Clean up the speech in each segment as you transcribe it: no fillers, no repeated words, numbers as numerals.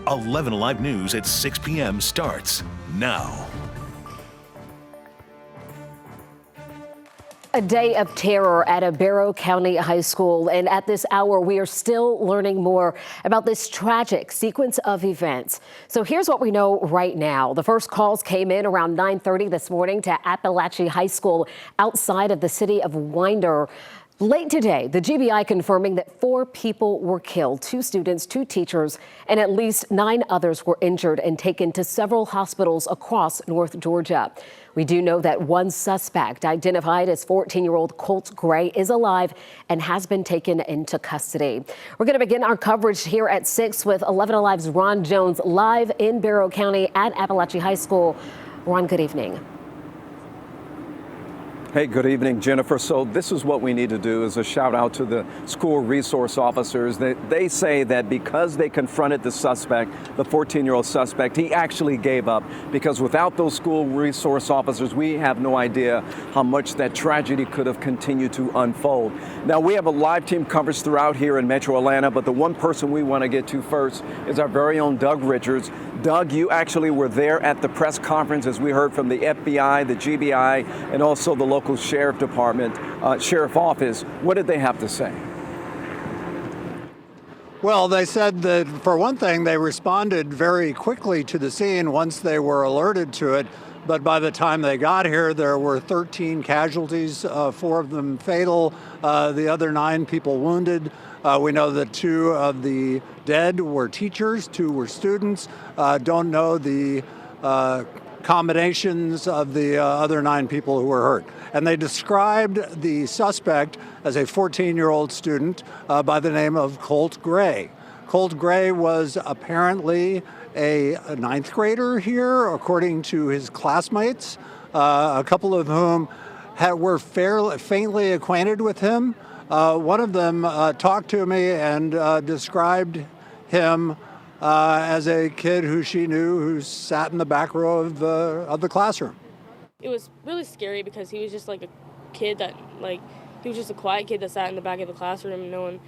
11 Alive News at 6 p.m. starts now. A day of terror at a Barrow County high school, and at this hour we are still learning more about this tragic sequence of events. So here's what we know right now. The first calls came in around 9:30 this morning to Apalachee High School outside of the city of Winder. Late today, the GBI confirming that 4 people were killed, 2 students, 2 teachers, and at least 9 others were injured and taken to several hospitals across North Georgia. We do know that one suspect, identified as 14-year-old Colt Gray, is alive and has been taken into custody. We're going to begin our coverage here at 6 with 11 Alive's Ron Jones live in Barrow County at Apalachee High School. Ron, good evening. Hey, good evening, Jennifer. So this is what we need to do, is a shout out to the school resource officers. They say that because they confronted the suspect, the 14-year-old suspect, he actually gave up, because without those school resource officers, we have no idea how much that tragedy could have continued to unfold. Now, we have a live team coverage throughout here in Metro Atlanta, but the one person we want to get to first is our very own Doug Richards. Doug, you actually were there at the press conference, as we heard from the FBI, the GBI, and also the local sheriff department, sheriff office. What did they have to say? Well, they said that, for one thing, they responded very quickly to the scene once they were alerted to it. But by the time they got here, there were 13 casualties, 4 of them fatal, the other 9 people wounded. We know that 2 of the dead were teachers, 2 were students. Don't know the combinations of the other 9 people who were hurt. And they described the suspect as a 14-year-old student by the name of Colt Gray. Colt Gray was apparently a 9th grader here, according to his classmates, a couple of whom were faintly acquainted with him. One of them talked to me and described him as a kid who she knew, who sat in the back row of the classroom. It was really scary because he was just like a kid that, he was just a quiet kid that sat in the back of the classroom, and no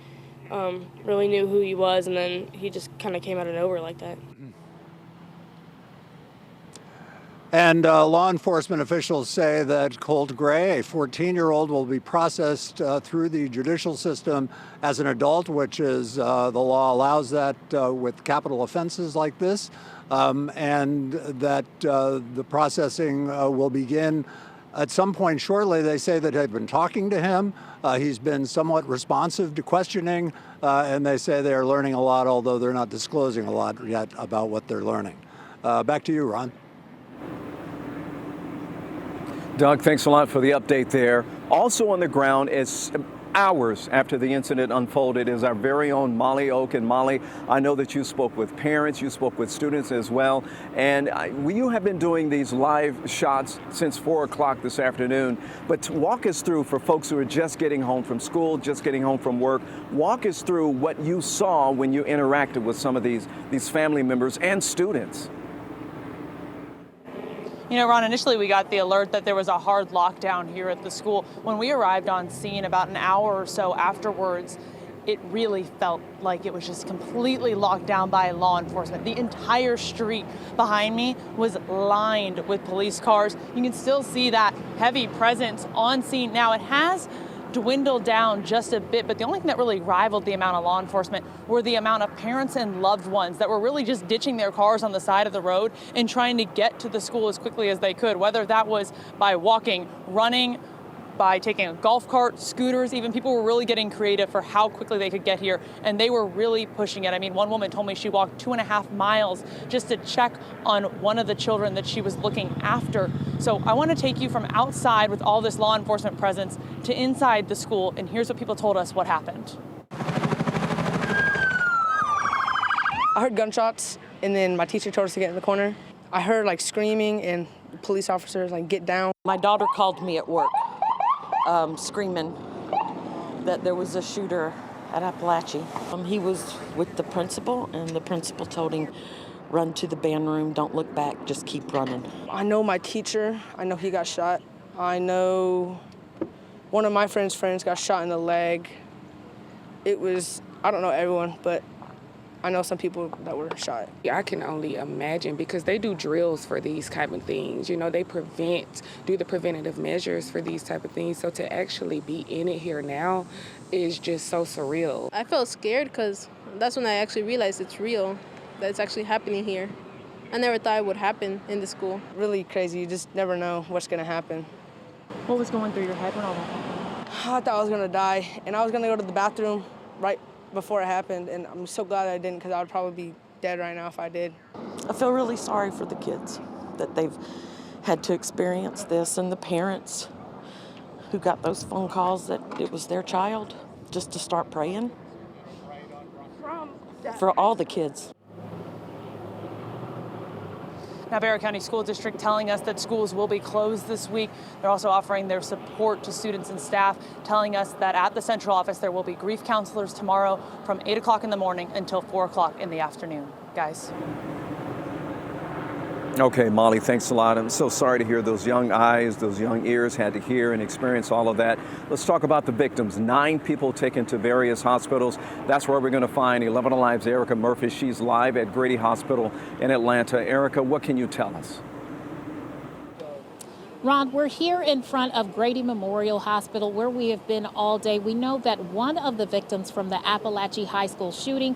one really knew who he was, and then he just kind of came out of nowhere like that. And law enforcement officials say that Colt Gray, a 14-year-old, will be processed through the judicial system as an adult, which is the law allows that with capital offenses like this, and that the processing will begin at some point shortly. They say that they've been talking to him. He's been somewhat responsive to questioning, and they say they're learning a lot, although they're not disclosing a lot yet about what they're learning. Back to you, Ron. Doug, thanks a lot for the update there. Also on the ground, is hours after the incident unfolded, is our very own Molly Oak. And Molly, I know that you spoke with parents, you spoke with students as well, and you have been doing these live shots since 4 o'clock this afternoon. But walk us through, for folks who are just getting home from school, just getting home from work, walk us through what you saw when you interacted with some of these family members and students. You know, Ron, initially we got the alert that there was a hard lockdown here at the school. When we arrived on scene about an hour or so afterwards, it really felt like it was just completely locked down by law enforcement. The entire street behind me was lined with police cars. You can still see that heavy presence on scene. Now, it has dwindled down just a bit, but the only thing that really rivaled the amount of law enforcement were the amount of parents and loved ones that were really just ditching their cars on the side of the road and trying to get to the school as quickly as they could, whether that was by walking, running, by taking a golf cart, scooters. Even people were really getting creative for how quickly they could get here, and they were really pushing it. I mean, one woman told me she walked 2.5 miles just to check on one of the children that she was looking after. So I want to take you from outside with all this law enforcement presence to inside the school, and here's what people told us what happened. I heard gunshots, and then my teacher told us to get in the corner. I heard screaming and police officers get down. My daughter called me at work, screaming that there was a shooter at Apalachee. He was with the principal, and the principal told him, run to the band room, don't look back, just keep running. I know my teacher, I know he got shot. I know one of my friends got shot in the leg. It was, I don't know everyone, but I know some people that were shot. I can only imagine because they do drills for these type of things. You know, they do the preventative measures for these type of things. So to actually be in it here now is just so surreal. I felt scared because that's when I actually realized it's real, that it's actually happening here. I never thought it would happen in the school. Really crazy. You just never know what's going to happen. What was going through your head when all that happened? I thought I was going to die, and I was going to go to the bathroom right before it happened, and I'm so glad I didn't because I would probably be dead right now if I did. I feel really sorry for the kids that they've had to experience this, and the parents who got those phone calls that it was their child, just to start praying for all the kids. Now, Barrow County School District telling us that schools will be closed this week. They're also offering their support to students and staff, telling us that at the central office there will be grief counselors tomorrow from 8 o'clock in the morning until 4 o'clock in the afternoon. Guys. Okay, Molly, thanks a lot. I'm so sorry to hear those young eyes, those young ears had to hear and experience all of that. Let's talk about the victims. 9 people taken to various hospitals. That's where we're going to find 11 Alive's Erica Murphy. She's live at Grady Hospital in Atlanta. Erica, what can you tell us? Ron, we're here in front of Grady Memorial Hospital where we have been all day. We know that one of the victims from the Appalachia High School shooting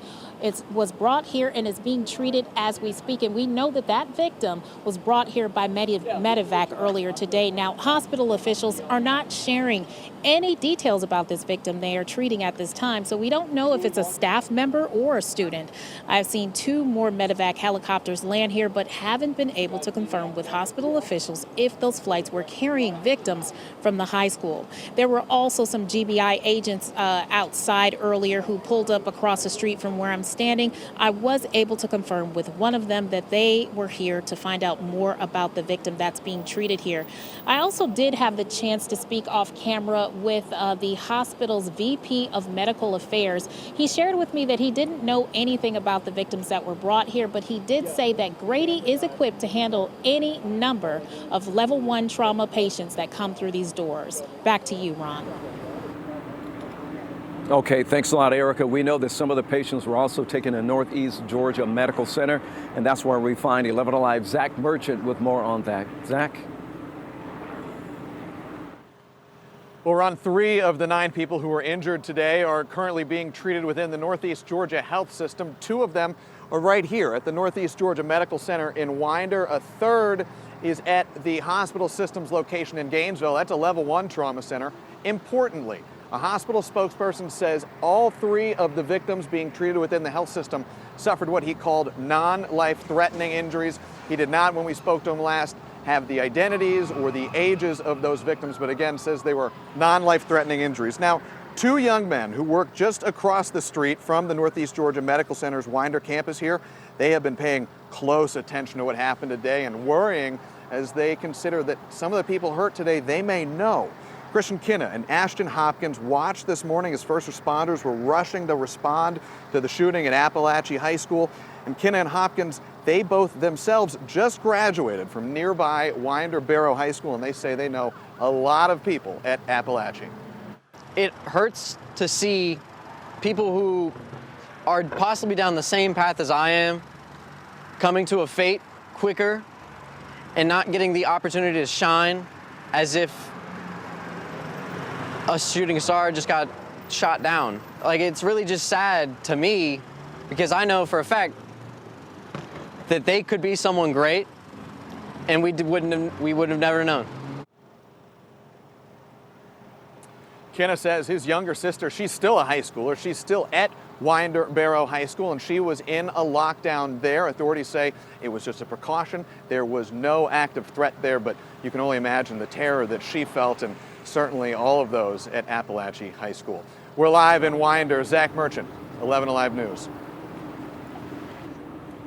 was brought here and is being treated as we speak. And we know that that victim was brought here by Medevac earlier today. Now, hospital officials are not sharing any details about this victim they are treating at this time. So we don't know if it's a staff member or a student. I've seen 2 more Medevac helicopters land here, but haven't been able to confirm with hospital officials if those flights were carrying victims from the high school. There were also some GBI agents outside earlier who pulled up across the street from where I'm standing. I was able to confirm with one of them that they were here to find out more about the victim that's being treated here. I also did have the chance to speak off camera with the hospital's VP of Medical Affairs. He shared with me that he didn't know anything about the victims that were brought here, but he did say that Grady is equipped to handle any number of level 1 trauma patients that come through these doors. Back to you, Ron. Okay, thanks a lot, Erica. We know that some of the patients were also taken to Northeast Georgia Medical Center, and that's where we find 11 Alive Zach Merchant with more on that. Zach? Well, Ron, 3 of the 9 people who were injured today are currently being treated within the Northeast Georgia Health System. 2 of them are right here at the Northeast Georgia Medical Center in Winder. A third is at the hospital system's location in Gainesville. That's a level 1 trauma center. Importantly, a hospital spokesperson says all 3 of the victims being treated within the health system suffered what he called non-life-threatening injuries. He did not, when we spoke to him last, have the identities or the ages of those victims, but again says they were non-life-threatening injuries. Now, 2 young men who work just across the street from the Northeast Georgia Medical Center's Winder campus here, they have been paying close attention to what happened today and worrying as they consider that some of the people hurt today they may know. Christian Kinna and Ashton Hopkins watched this morning as first responders were rushing to respond to the shooting at Appalachia High School. And Kinna and Hopkins, they both themselves just graduated from nearby Winder Barrow High School, and they say they know a lot of people at Appalachia. It hurts to see people who are possibly down the same path as I am coming to a fate quicker and not getting the opportunity to shine as if a shooting star just got shot down. Like, it's really just sad to me because I know for a fact that they could be someone great and we would have never known. Kinna says his younger sister, she's still a high schooler. She's still at Winder Barrow High School, and she was in a lockdown there. Authorities say it was just a precaution. There was no active threat there, but you can only imagine the terror that she felt, and certainly all of those at Appalachia High School. We're live in Winder. Zach Merchant, 11 Alive News.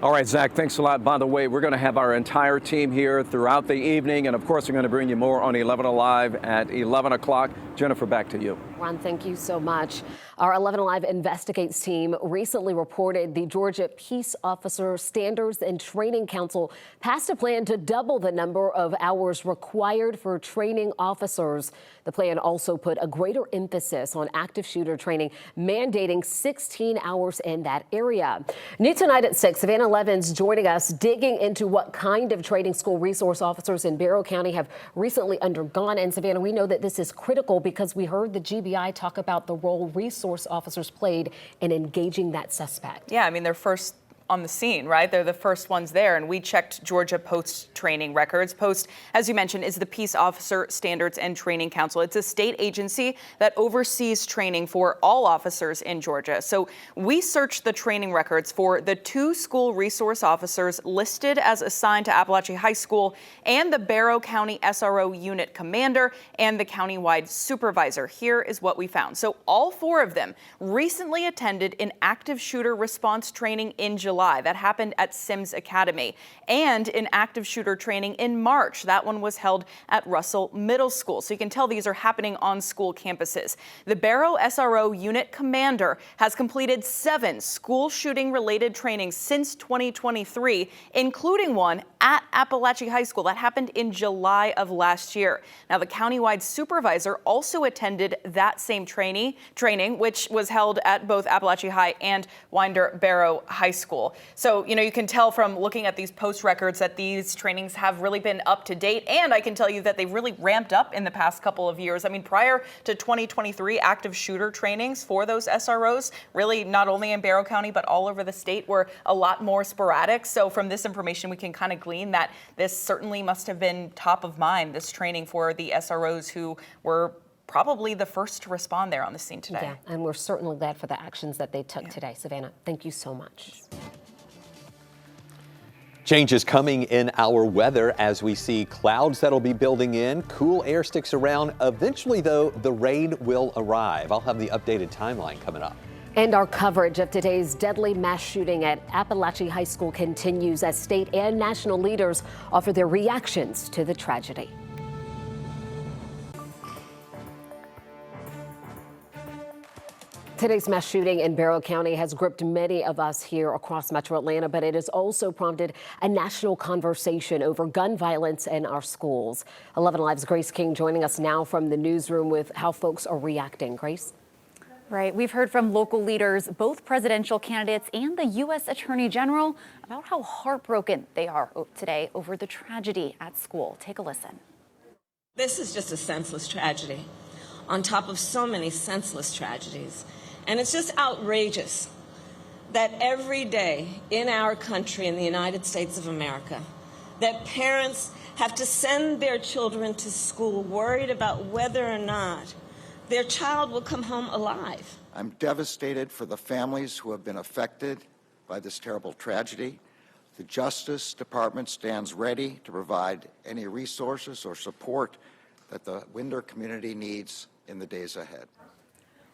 All right, Zach, thanks a lot. By the way, we're going to have our entire team here throughout the evening, and of course, we're going to bring you more on 11 Alive at 11 o'clock. Jennifer, back to you. Ron, thank you so much. Our 11 Alive Investigates team recently reported the Georgia Peace Officer Standards and Training Council passed a plan to double the number of hours required for training officers. The plan also put a greater emphasis on active shooter training, mandating 16 hours in that area. New tonight at 6, Savannah Levins joining us, digging into what kind of training school resource officers in Barrow County have recently undergone. And Savannah, we know that this is critical because we heard the GBI talk about the role resource officers played in engaging that suspect. Yeah, I mean, they're first on the scene, right? They're the first ones there. And we checked Georgia Post training records. Post, as you mentioned, is the Peace Officer Standards and Training Council. It's a state agency that oversees training for all officers in Georgia. So we searched the training records for the 2 school resource officers listed as assigned to Apalachee High School and the Barrow County SRO unit commander and the countywide supervisor. Here is what we found. So all 4 of them recently attended an active shooter response training in July. That happened at Sims Academy, and in active shooter training in March. That one was held at Russell Middle School. So you can tell these are happening on school campuses. The Barrow SRO unit commander has completed 7 school shooting related trainings since 2023, including one at Apalachee High School that happened in July of last year. Now, the countywide supervisor also attended that same training, which was held at both Apalachee High and Winder Barrow High School. So, you can tell from looking at these post records that these trainings have really been up to date. And I can tell you that they've really ramped up in the past couple of years. I mean, prior to 2023, active shooter trainings for those SROs, really not only in Barrow County, but all over the state, were a lot more sporadic. So from this information, we can kind of glean that this certainly must have been top of mind, this training for the SROs who were probably the first to respond there on the scene today. Yeah, and we're certainly glad for the actions that they took today. Savannah, thank you so much. Changes coming in our weather as we see clouds that'll be building in. Cool air sticks around. Eventually, though, the rain will arrive. I'll have the updated timeline coming up. And our coverage of today's deadly mass shooting at Apalachee High School continues as state and national leaders offer their reactions to the tragedy. Today's mass shooting in Barrow County has gripped many of us here across Metro Atlanta, but it has also prompted a national conversation over gun violence in our schools. 11 Alive's Grace King joining us now from the newsroom with how folks are reacting. Grace? Right. We've heard from local leaders, both presidential candidates and the U.S. Attorney General, about how heartbroken they are today over the tragedy at school. Take a listen. This is just a senseless tragedy on top of so many senseless tragedies. And it's just outrageous that every day in our country, in the United States of America, that parents have to send their children to school worried about whether or not their child will come home alive. I'm devastated for the families who have been affected by this terrible tragedy. The Justice Department stands ready to provide any resources or support that the Winder community needs in the days ahead.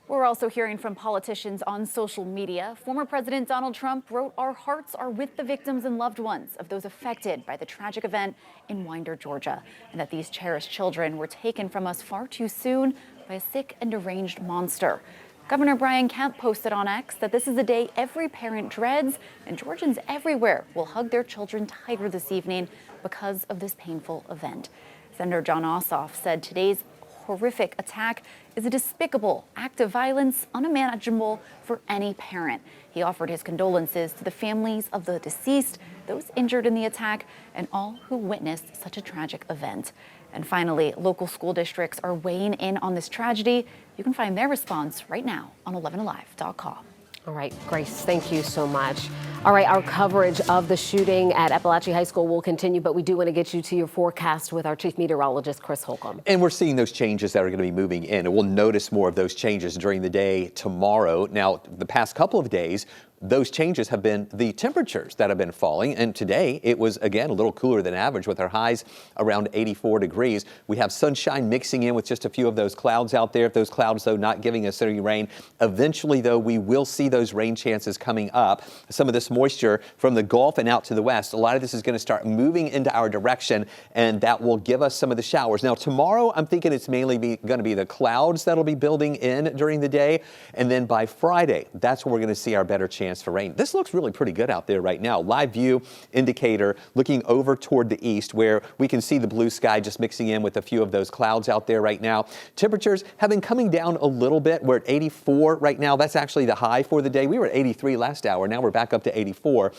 We're also hearing from politicians on social media. Former President Donald Trump wrote, "Our hearts are with the victims and loved ones of those affected by the tragic event in Winder, Georgia, and that these cherished children were taken from us far too soon by a sick and deranged monster." Governor Brian Kemp posted on X that this is a day every parent dreads, and Georgians everywhere will hug their children tighter this evening because of this painful event. Senator Jon Ossoff said today's horrific attack is a despicable act of violence unimaginable for any parent. He offered his condolences to the families of the deceased, those injured in the attack, and all who witnessed such a tragic event. And finally, local school districts are weighing in on this tragedy. You can find their response right now on 11alive.com. All right, Grace, thank you so much. All right, our coverage of the shooting at Apalachee High School will continue, but we do want to get you to your forecast with our chief meteorologist, Chris Holcomb. And we're seeing those changes that are going to be moving in, and we'll notice more of those changes during the day tomorrow. Now, the past couple of days, those changes have been the temperatures that have been falling. And today it was, again, a little cooler than average with our highs around 84 degrees. We have sunshine mixing in with just a few of those clouds out there. If those clouds, though, not giving us any rain, eventually, though, we will see those rain chances coming up. Some of this moisture from the Gulf and out to the west, a lot of this is going to start moving into our direction, and that will give us some of the showers. Now, tomorrow, I'm thinking it's mainly going to be the clouds that'll be building in during the day. And then by Friday, that's where we're going to see our better chance for rain. This looks really pretty good out there right now. Live view indicator looking over toward the east where we can see the blue sky just mixing in with a few of those clouds out there right now. Temperatures have been coming down a little bit. We're at 84 right now. That's actually the high for the day. We were at 83 last hour. Now we're back up to 84.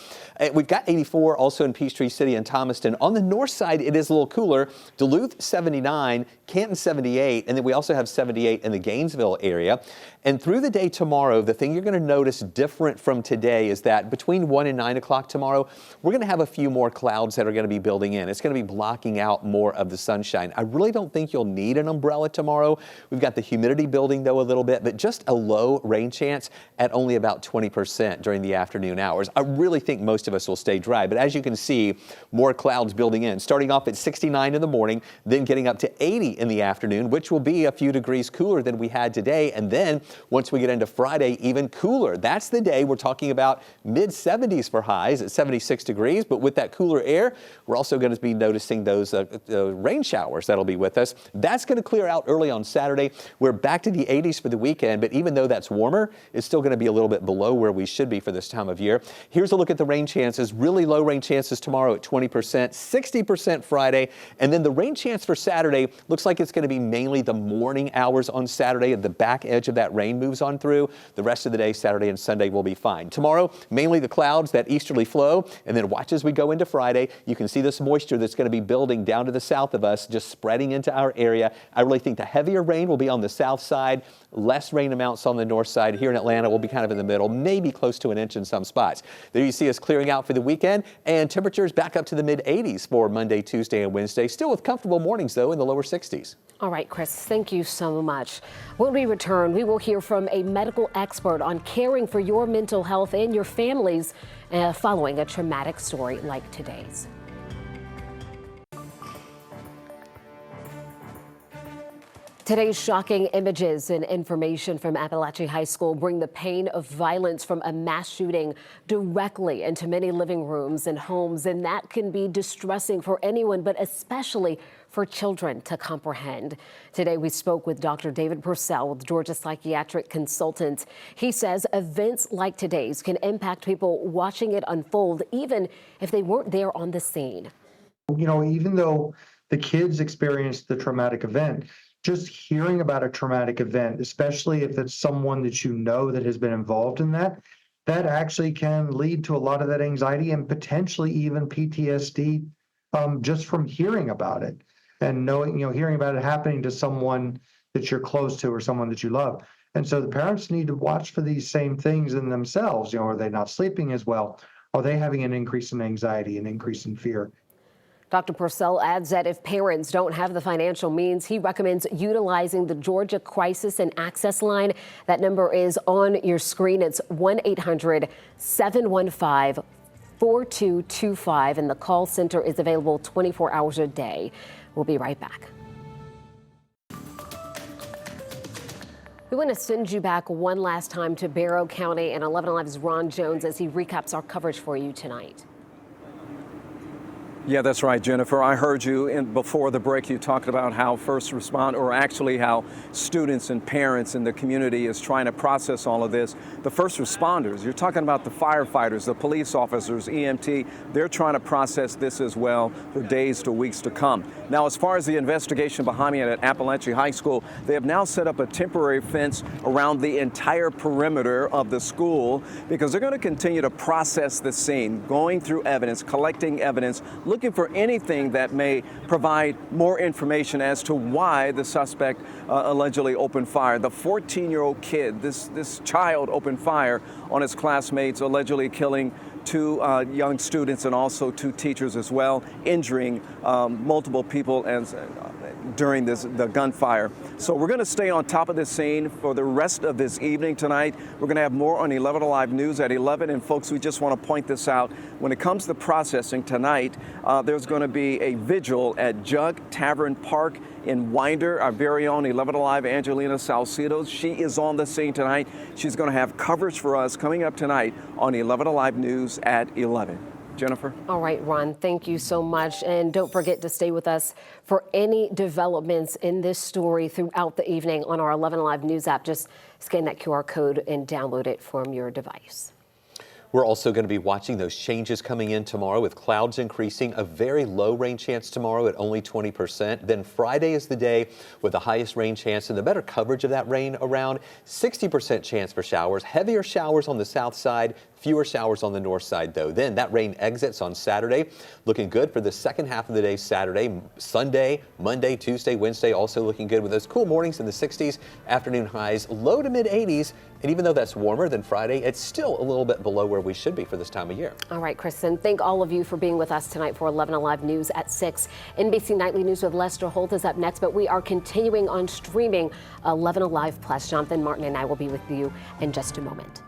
We've got 84 also in Peachtree City and Thomaston. On the north side, it is a little cooler. Duluth 79, Canton 78, and then we also have 78 in the Gainesville area. And through the day tomorrow, the thing you're going to notice different from today is that between 1 and 9 o'clock tomorrow, we're going to have a few more clouds that are going to be building in. It's going to be blocking out more of the sunshine. I really don't think you'll need an umbrella tomorrow. We've got the humidity building, though, a little bit, but just a low rain chance at only about 20% during the afternoon hours. I really think most of us will stay dry, but as you can see, more clouds building in, starting off at 69 in the morning, then getting up to 80 in the afternoon, which will be a few degrees cooler than we had today. And then once we get into Friday, even cooler. That's the day we're talking about mid-70s for highs at 76 degrees. But with that cooler air, we're also going to be noticing those rain showers that'll be with us. That's going to clear out early on Saturday. We're back to the 80s for the weekend, but even though that's warmer, it's still going to be a little bit below where we should be for this time of year. Here's a look at the rain chances. Really low rain chances tomorrow at 20%, 60% Friday, and then the rain chance for Saturday looks like it's going to be mainly the morning hours on Saturday. At the back edge of that rain moves on through. The rest of the day, Saturday and Sunday, will be fine. Tomorrow, mainly the clouds, that easterly flow, and then watch as we go into Friday. You can see this moisture that's going to be building down to the south of us, just spreading into our area. I really think the heavier rain will be on the south side, less rain amounts on the north side. Here in Atlanta, we'll be kind of in the middle, maybe close to an inch in some spots. There you see us clearing out for the weekend, and temperatures back up to the mid-80s for Monday, Tuesday, and Wednesday. Still with comfortable mornings, though, in the lower 60s. All right, Chris, thank you so much. When we return, we will hear from a medical expert on caring for your mental health and your families following a traumatic story like today's. Today's shocking images and information from Apalachee High School bring the pain of violence from a mass shooting directly into many living rooms and homes, and that can be distressing for anyone, but especially for children to comprehend. Today, we spoke with Dr. David Purcell with Georgia Psychiatric Consultants. He says events like today's can impact people watching it unfold, even if they weren't there on the scene. You know, even though the kids experienced the traumatic event, just hearing about a traumatic event, especially if it's someone that you know that has been involved in that actually can lead to a lot of that anxiety and potentially even PTSD just from hearing about it and knowing, hearing about it happening to someone that you're close to or someone that you love. And so the parents need to watch for these same things in themselves. Are they not sleeping as well? Are they having an increase in anxiety, an increase in fear? Dr. Purcell adds that if parents don't have the financial means, he recommends utilizing the Georgia Crisis and Access Line. That number is on your screen. It's 1-800-715-4225, and the call center is available 24 hours a day. We'll be right back. We want to send you back one last time to Barrow County and 11 Alive's Ron Jones as he recaps our coverage for you tonight. Yeah, that's right, Jennifer. I heard you before the break. You talked about how first respond, or actually how students and parents in the community is trying to process all of this. The first responders, you're talking about the firefighters, the police officers, EMT, they're trying to process this as well for days to weeks to come. Now, as far as the investigation behind me at Apalachee High School, they have now set up a temporary fence around the entire perimeter of the school because they're going to continue to process the scene, going through evidence, collecting evidence, looking for anything that may provide more information as to why the suspect allegedly opened fire. The 14-year-old kid, this child opened fire on his classmates, allegedly killing two young students and also two teachers as well, injuring multiple people. And during the gunfire. So we're going to stay on top of this scene for the rest of this evening tonight. We're going to have more on 11 Alive News at 11. And folks, we just want to point this out. When it comes to processing tonight, there's going to be a vigil at Jug Tavern Park in Winder. Our very own 11 Alive Angelina Salcido. She is on the scene tonight. She's going to have coverage for us coming up tonight on 11 Alive News at 11. Jennifer? All right, Ron, thank you so much. And don't forget to stay with us for any developments in this story throughout the evening on our 11 Alive News app. Just scan that QR code and download it from your device. We're also going to be watching those changes coming in tomorrow with clouds increasing, a very low rain chance tomorrow at only 20%. Then Friday is the day with the highest rain chance and the better coverage of that rain around. 60% chance for showers, heavier showers on the south side, fewer showers on the north side though. Then that rain exits on Saturday. Looking good for the second half of the day Saturday, Sunday, Monday, Tuesday, Wednesday also looking good with those cool mornings in the 60s, afternoon highs low to mid 80s. And even though that's warmer than Friday, it's still a little bit below where we should be for this time of year. All right, Kristen, thank all of you for being with us tonight for 11 Alive News at 6. NBC Nightly News with Lester Holt is up next, but we are continuing on streaming 11 Alive Plus. Jonathan Martin and I will be with you in just a moment.